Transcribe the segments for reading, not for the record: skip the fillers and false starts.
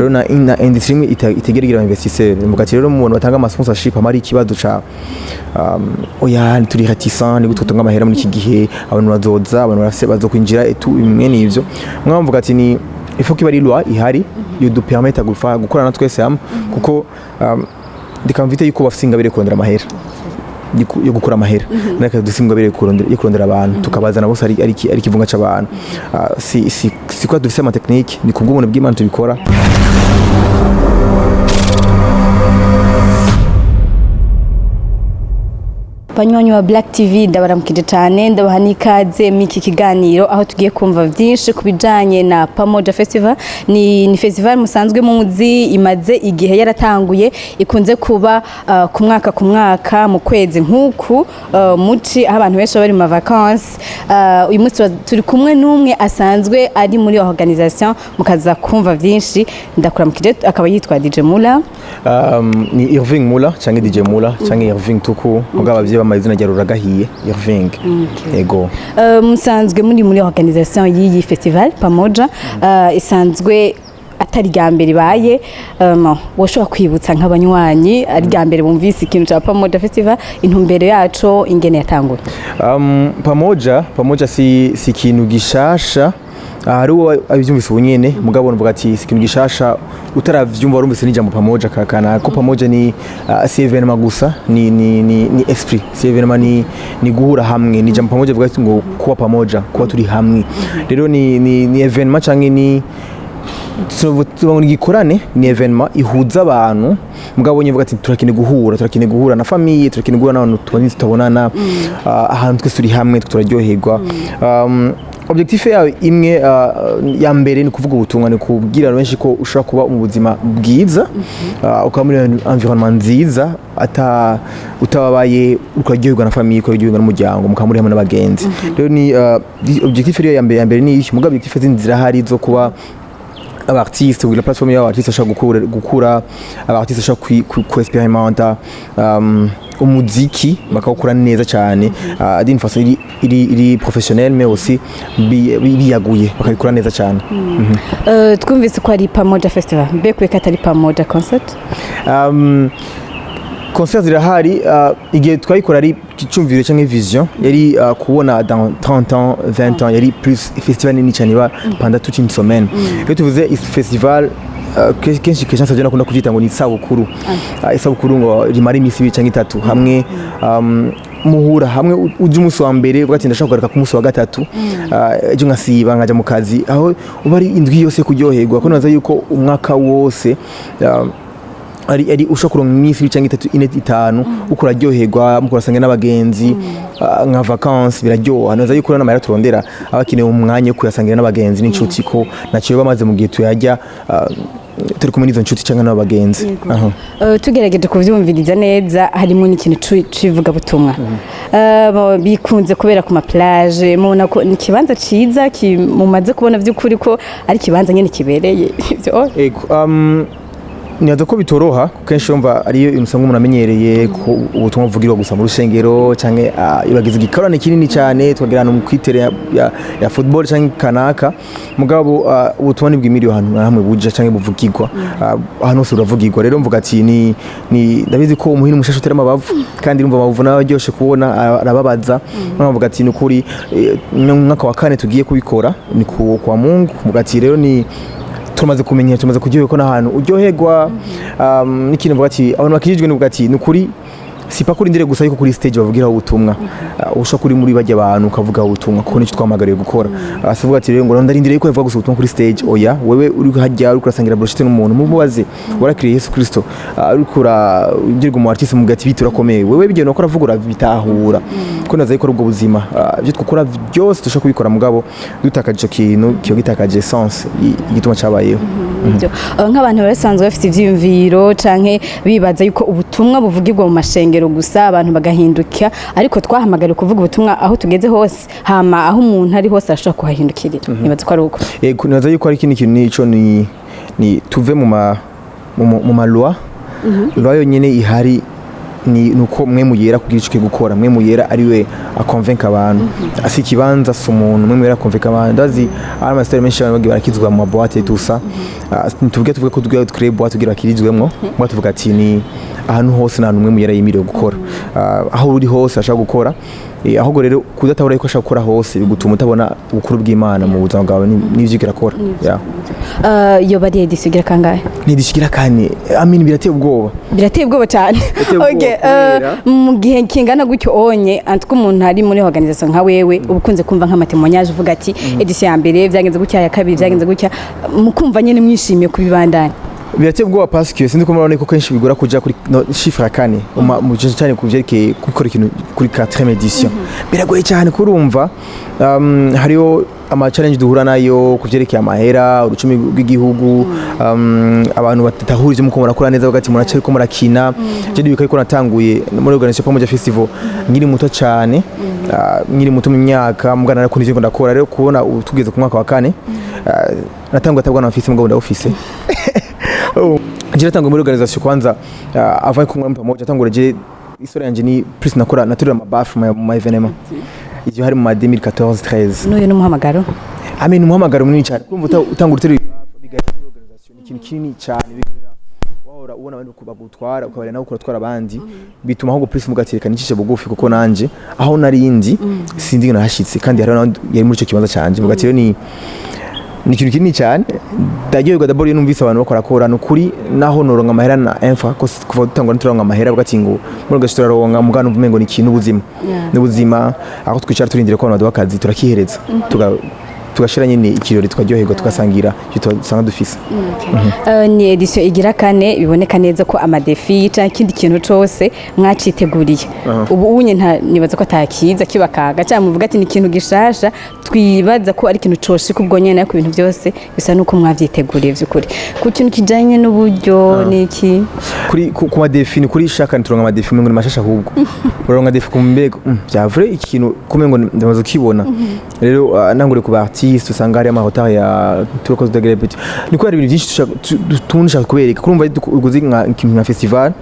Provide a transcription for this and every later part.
rero na industry imwe itegerera investisseur mugati rero mu bantu batanga ama sponsorship amari ikibazo ca oya turi reticent ni gutotonga amahera muri iki gihe abantu bazoza abantu bazokwinjira etu imwe nivyo mwamvuga ati ni il faut qu'il y ait loi ihari yo du permettre gukorana twese hamwe kuko ndikamvite yuko bafinga bire kurondera amahera yo gukora amahera naka dusimba bire kurondera abantu tukabazana bose ari kivunga c'abantu si quoi dufise ama technique ni kubwo ubuntu bw'Imana tubikora. Banywanyi wa Black TV ndabaramukije cyane ndabaha n'ikaze miki kiganiro aho tugiye kumva byinshi kubijanye na Pamoja Festival ni festival musanzwe muzi imaze igihe yaratanguye ikunze kuba ku mwaka mu kwezi nk'uku muci aho abantu benshi bari mu vacances uyu munsi turi kumwe n'umwe asanzwe ari muri organisation mukaza kumva byinshi ndakuramukije akaba yitwa Dj Moulla ni Irving Moulla cyangwa DJ Moulla cyangwa Irving tuku mugabo amazina rya ruragahiye Irving ego musanzwe muri organisation y'iyi festival Pamoja isanzwe atari gambere baye woshobora kwibutsa nk'abanywanyi ari gambere bumvise ikintu ca Pamoja Festival intumbero yaco ingene yatangura. Pamoja si ikintu gishasha hari abyumvise ubunyene mugabo nvuga ati ikintu gishasha utaravyumva warumvise n'ijambo Pamoja kakana ko Pamoja ni si evenement gusa ni esprit si evenement ni guhura hamwe ni jambo Pamoja vuga ngo kuba Pamoja kuba turi hamwe rero ni evenement canke ni gikorane ni evenement ihuza abantu mugabo nyevuga ati turakine guhura na famille turakine guhura n'abantu tutabonana ahantu twese turi hamwe turaryoherwa. Objectif yawe imwe ya mbere ni kuvuga ubutumwa ni kubwira benshi ko ushaka kuba mu buzima bwiza ukaba muri environment nziza utababaye ukaryoherwa na famille ukaryoherwa n'umuryango mukaba muri hamwe n'abagenzi rero ni objectif ya mbere ni iki mugabo objectif z'inzira hari zo kuba abartiste ou la plateforme y'abartiste ashaka gukura abartiste ashaka ku-experimenta umuziki bakawukora neza cyane d'une façon iri professionnelle mais aussi biyaguye bakabikora neza cyane. Twumvise ko ari Pamoja Festival mbekwe katari Pamoja concert concert zirahari igihe twayikora ari cyumvire cyangwa vision yari kubona dans 30 ans 20 ans yari plus festival nini cyane ba pendant toute une semaine rero tuvuze festival kenshi savye nakunda kujita ngo ni isabukuru ngo rimara imisi 2 cyangwa 3 hamwe muhura hamwe uje umunsi wa mbere ugati ndashaka kugaruka ku munsi wa gatatu ejo nkasiba nkaja mu kazi aho uba ari indwi yose kuryoherwa ko naza yuko umwaka wose ari ushobora kuronka imisi 2 cyangwa 3 4 5 ukora ryoherwa mukorasanga n'abagenzi nka vacances biraryoha naza yuko n'amahera turondera abakeneye umwanya wo kuyasangira n'abagenzi n'inshuti ko naciye bamaze mu gihe tuyajya turi kumwe n'izo nshuti cyangwa n'abagenzi. Tugerageje kuvyumviriza neza harimo n'ikintu civuga butumwa bikunze kubera ku ma plage mubona ko ni kibanza ciza mumaze kubona vy'ukuri ko ari kibanza nyene kibereye ivyo niyaza ko bitoroha kenshi yumva ariyo usanga umuntu amenyereye ko ubutumwa buvugirwa gusa mu rushengero canke ibagize igikorane kinini cyane twagirana mu kwitere ya football canke kanaka mugabo ubutumwa ni bw'imiriyo hano hamwe buja canke buvugirwa hano se uravugirwa rero mvuga ati ni ndabizi ko umuhini umushasho utera amabavu kandi urumva amabavu nabaryoshe kubona arababaza mvuga ati ni kuri mwaka wa 4 tugiye kubikora ni kwa Mungu mvuga ati rero ni tumaze kumenya tumaze kuryoherwa ko nahantu uryoherwa n'ikintu mvuga ati abantu bakijijwe n'uvuga ati ni kuri sipa kuri ndire gusa yuko kuri stage bavugira ubutumwa usha kuri muri bajya abantu ukavuga ubutumwa kuko nicyo twamagariye gukora asivuga ati rero ngo ndarindire yuko yavuga gusa ubutumwa kuri stage oya wewe uri hajya uri kurasangira brochette n'umuntu mubaze warakiriye Yesu Kristo uri kura ubwirwa mu artiste mugati biturakomeye wewe bigeno ko ravugura bitahura ko naza yikora ubwo buzima byo twukora byose dushaka kubikora mugabo dutakaje ico kintu kiyo gitakaje essence igituma cyabayeho nk'abantu barasanzwe bafite ivyimviro canke bibaza yuko ubutumwa buvugirwa mu mashengero gusa abantu bagahinduka ariko twahamagara kuvuga ubutumwa aho tugeze hose hama aho umuntu ari hose ashobora kuhahindukirira nibaza ko ari uko naza yuko ari kintu nico ni tuve mu ma loi loi yonyene ihari ni nuko mwe muyera kugira ico gukora mwe muyera ari we akonvenka abantu asi kibanza so umuntu mwe muyera akonvenka abantu ndazi ari master menshi abantu barakizwa mu boîte tusa tuvuge ko tugiye créer boîte kugira kirizwemwo ngo tuvuga ati ni ahantu hose nta numwe muyera yimiriye gukora aho uri hose ashaka gukora ahubwo rero kudatahura yuko ashaka gukora hose bigutuma utabona ubukuru bw'Imana mu buzima bwawe n'ivyigira akora yo bari edisigira kangahe ni edisigira kane amini birateye ubwoba cyane okay mu gihe kingana gutyo onye antiko umuntu ari muri organisation nka wewe ubukunze kumva nk'amatemonyage uvuga ati edisiyo ya mbere byagenze gutya ya kabiri byagenze gutya mukumva nyene mwishimiye kubibandanya birateye ubwoba parce que sindi kumubona ko kenshi bigora kuja kuri chiffre ya kane mu cyane kuvyerekeye gukora ikintu kuri 4e edition biragoye cyane kurumva hariyo ama challenge duhura nayo kuvyerekeye amahera urucumi rw'igihugu abantu batatahurije muko murakora neza bagati muracyari ko murakina je ndibika ko natanguye muri organisation Pamoja Festival nkiri muto cyane nkiri muto mu myaka mugana na kunije ngo ndakora rero kubona tugeze ku mwaka wa kane natanguye atabwa na office mugabo nda office Jira tangu muri organisation kwanza avant kumwe Pamoja tangu je historia yanje ni plus nakora naterura Baffle mu evenement ivyo hari mu 2014-13 n'uyu n'umuhamagaro amen umuhamagaro munini cyane kumva utanga uruterura bigaye organisation ikintu kinini cyane bigira wahora ubona abantu kubagutwara ukabare nawe kuratwara abandi bituma ahubwo plus mugatereka nicishe bugufi kuko nanje aho narindi sindi nahashitse kandi hari yari muri cyo kibanza cyanje mugatiro ni ikintu kinini cyane ndagiye d'abord numvise abantu bakora nukuri naho noronka amahera na enfa ko kuva dutangwa n'turonka amahera bagati ngo muri gashtura ronka mugano mvumengo ni ikintu ubuzima n'ubuzima aho twicara turindire ko abantu bakazi turakihereza tugashira nyine ikirori tukaryoherwa tugasangira cyo dusanga dufise ni edition igira kane biboneka neza ko amadefi cyangwa ikindi kintu cyose mwaciteguriye ubu unye nibaza ko atakiza kibakaga cyangwa muvuga ati ni ikintu gishasha twibaza ko ari ikintu cyoshi kubwo nyene ku bintu byose bisa nuko mwavyiteguriye vy'ukuri ku kintu kijanye n'uburyo niki kuri ku madefi ni kuri shaka nturonka amadefi mengo ni mashasha ahubwo uronka defi ku mbego byavure ikintu kumengo ndamaze kibona rero nangure ku artiste usanga hari amahoteli ya turoko de grepeti niko hari ibintu byinshi tunisha kubereka kurumva uguzi nka festival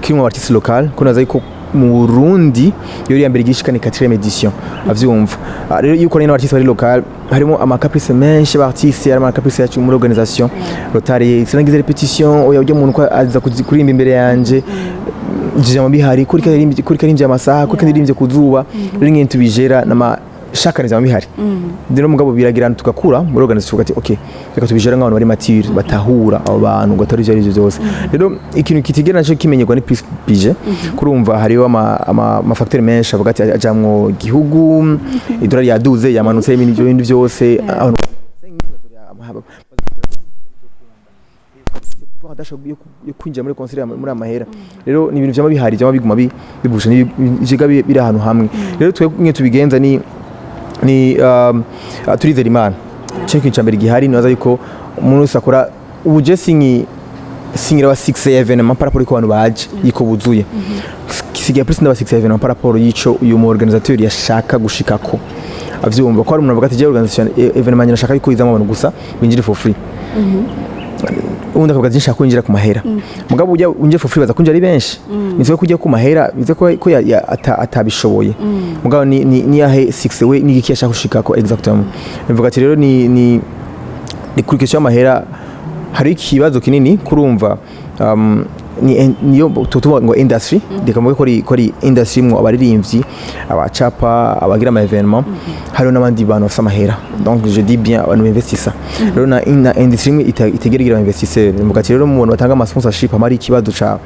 kirimo artiste local kunaza ko mu Burundi yori ya mbere gishikane 4e edition avyumva rero yuko rero artiste bari local harimo ama caprice menshi ba artiste harimo ama caprice yacu muri organisation rotariye Sangiza repetition oya ujya umuntu ko aza kurimba imbere yanje jije mabihari kuri karimbye amasaha kuri karimbye kuzuba rero ngintu bijera nama shaka neza mabihari ndino mugabo biragirana tukakura muri organisation ati okay reka tubijera nk'abantu bari mature batahura abo bantu ngo atari byo byose rero ikintu kitigera naco kimenyerwa ni plus budget kurumva hariyo ama facteur menshi avuga ati ajamwo gihugu idolari yaduze yamanutse ibintu byose abantu adashoboye kwinjira muri concert muri amahera rero ni ibintu byama bihari byama biguma bibusha nijiga biri ahantu hamwe rero twe tubigenza ni turizera Imana cyo kinchambere gihari naza yuko umuntu usakora ubuje singira wa 6-7 maparaporo ko abantu baje yiko buzuye kisigiye plus ndaba 6-7 maparaporo yico uyu mu organisateur yashaka gushikako avyumva ko ari umuntu avuga ati je organisation evenement nyashaka yuko izamo abantu gusa binjire for free ubundi akavuga ati kwinjira ku mahera mugabo ujya unje for free baza kunjira ari benshi nitwe kujya ku mahera bize ko atabishoboye mugabo ni yahe 6 we ni iki yashaka gushika ko exactement mvuga ati rero ni kuri kesho amahera hari ikibazo kinini kurumva niyo tutuba ngo industry ndikamuye ko ari industry mwo abaririmbyi abacapa abagira ama evenement hari n'abandi bantu bafite amahera donc je dis bien abantu investissa rero na industry itegerera investisseur mugati rero umuntu batanga ama sponsorship amari ikibazo ca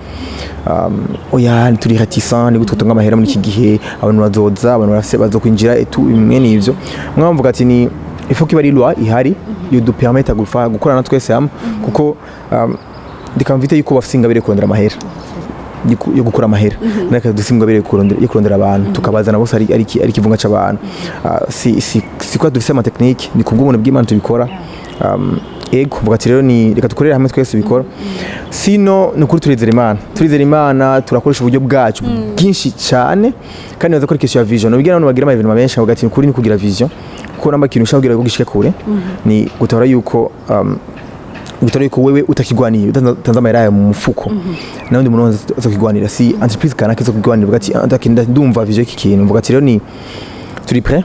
oya turi réticent ni gutotanga amahera muri iki gihe abantu bazoza abantu barafise bazokwinjira etu imwe nivyo mwamvuga ati ni il faut que bari loi ihari yo du permettre gukorana twese hamwe kuko ndikamvite yuko bafinga bere kurondera amahera yo gukora amahera naka dusinga bere kurondera abantu tukabazana bose ari kivunga c'abantu si kwa dufise ama technique ni kubwo umuntu bw'Imana tubikora ego vuga ati rero ni reka dukorera hamwe twese bikora sino nukuri turizera Imana turakoresha uburyo bwacu bwinshi cyane kandi baza ko kesho ya vision ubigera abantu bagira ama evenement menshi vuga ati nukuri ni kugira vision ko namba kintu ushaka kugira gishike kure ni gutora yuko bitari ko wewe utakigwaniye utanze amahera yawe mu mufuko n'undi muntu azokigwanira si entreprise kana kizo kugwanira bugati ndakinda ndumva vije iki kintu mvuga ati rero ni turi prêt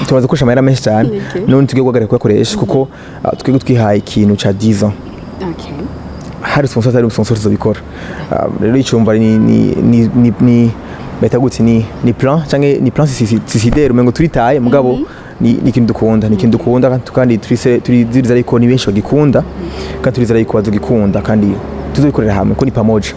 tubaza ko shamara menshi cyane none tugiye guhagarika kuyakoresha kuko twige twihaye ikintu ca 10 ans hari sponsor zobikora rero icumva ni beta gutse ni plan canke ni plan suicidaire umengo turitaye mugabo ni ikintu dukunda kandi turizira ariko ni benshi bagikunda kandi turizira ariko bazogikunda kandi tuzobikorera hamwe ko ni pamoja